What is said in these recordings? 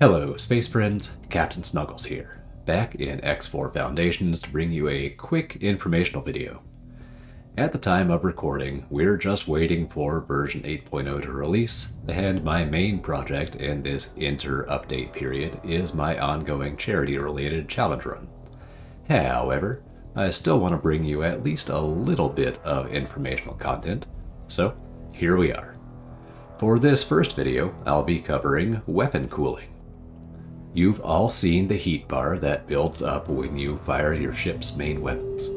Hello, space friends. Captain Snuggles here, back in X4 Foundations to bring you a quick informational video. At the time of recording, we're just waiting for version 8.0 to release, and my main project in this inter-update period is my ongoing charity-related challenge run. However, I still want to bring you at least a little bit of informational content, so here we are. For this first video, I'll be covering weapon cooling. You've all seen the heat bar that builds up when you fire your ship's main weapons.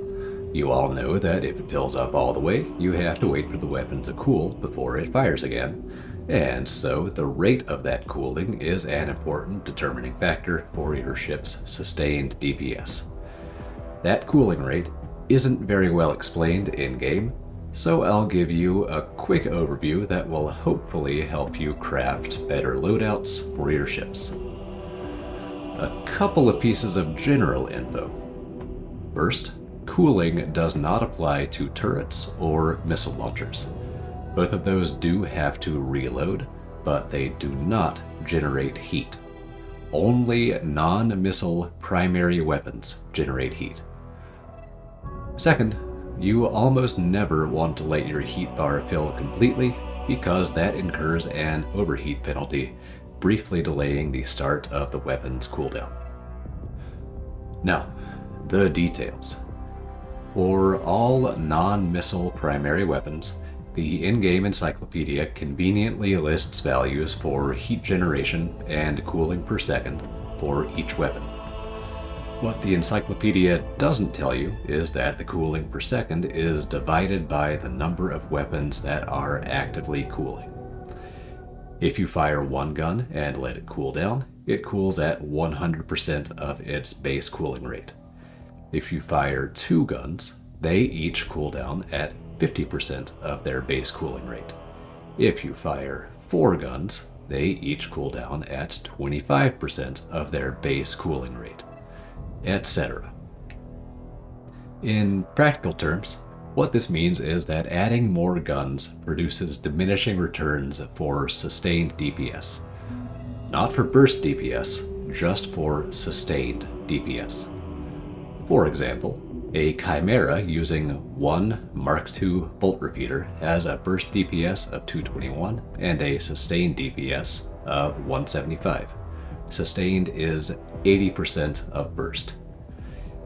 You all know that if it fills up all the way, you have to wait for the weapon to cool before it fires again, and so the rate of that cooling is an important determining factor for your ship's sustained DPS. That cooling rate isn't very well explained in-game, so I'll give you a quick overview that will hopefully help you craft better loadouts for your ships. A couple of pieces of general info. First, cooling does not apply to turrets or missile launchers. Both of those do have to reload, but they do not generate heat. Only non-missile primary weapons generate heat. Second, you almost never want to let your heat bar fill completely because that incurs an overheat penalty, briefly delaying the start of the weapon's cooldown. Now, the details. For all non-missile primary weapons, the in-game encyclopedia conveniently lists values for heat generation and cooling per second for each weapon. What the encyclopedia doesn't tell you is that the cooling per second is divided by the number of weapons that are actively cooling. If you fire one gun and let it cool down, it cools at 100% of its base cooling rate. If you fire two guns, they each cool down at 50% of their base cooling rate. If you fire four guns, they each cool down at 25% of their base cooling rate, etc. In practical terms, what this means is that adding more guns produces diminishing returns for sustained DPS. Not for burst DPS, just for sustained DPS. For example, a Chimera using one Mark II bolt repeater has a burst DPS of 221 and a sustained DPS of 175. Sustained is 80% of burst.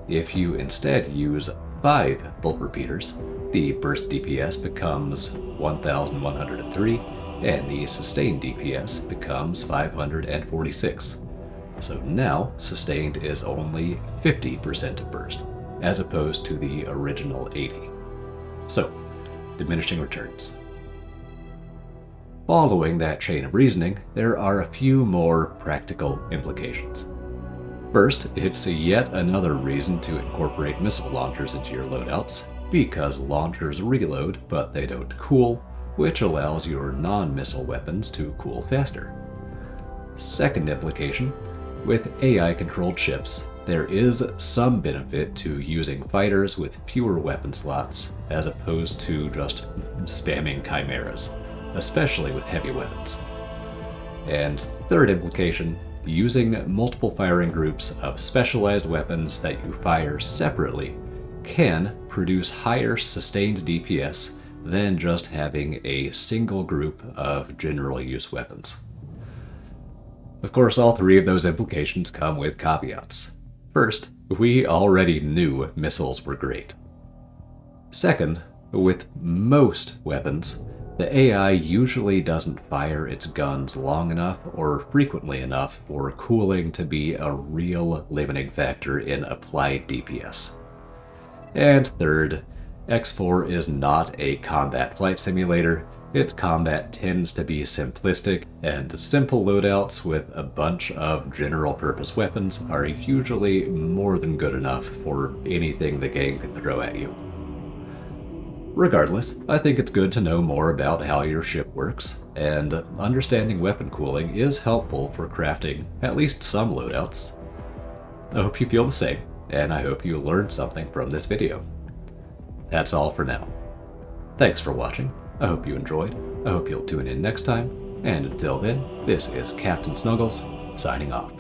If you instead use 5 bolt repeaters, the burst DPS becomes 1103 and the sustained DPS becomes 546. So now sustained is only 50% of burst, as opposed to the original 80. So, diminishing returns. Following that chain of reasoning, there are a few more practical implications. First, it's yet another reason to incorporate missile launchers into your loadouts, because launchers reload but they don't cool, which allows your non-missile weapons to cool faster. Second implication, with AI-controlled ships, there is some benefit to using fighters with fewer weapon slots as opposed to just spamming chimeras, especially with heavy weapons. And third implication, using multiple firing groups of specialized weapons that you fire separately can produce higher sustained DPS than just having a single group of general use weapons. Of course, all three of those implications come with caveats. First, we already knew missiles were great. Second, with most weapons, the AI usually doesn't fire its guns long enough or frequently enough for cooling to be a real limiting factor in applied DPS. And third, X4 is not a combat flight simulator. Its combat tends to be simplistic, and simple loadouts with a bunch of general-purpose weapons are usually more than good enough for anything the game can throw at you. Regardless, I think it's good to know more about how your ship works, and understanding weapon cooling is helpful for crafting at least some loadouts. I hope you feel the same, and I hope you learned something from this video. That's all for now. Thanks for watching. I hope you enjoyed. I hope you'll tune in next time. And until then, this is Captain Snuggles, signing off.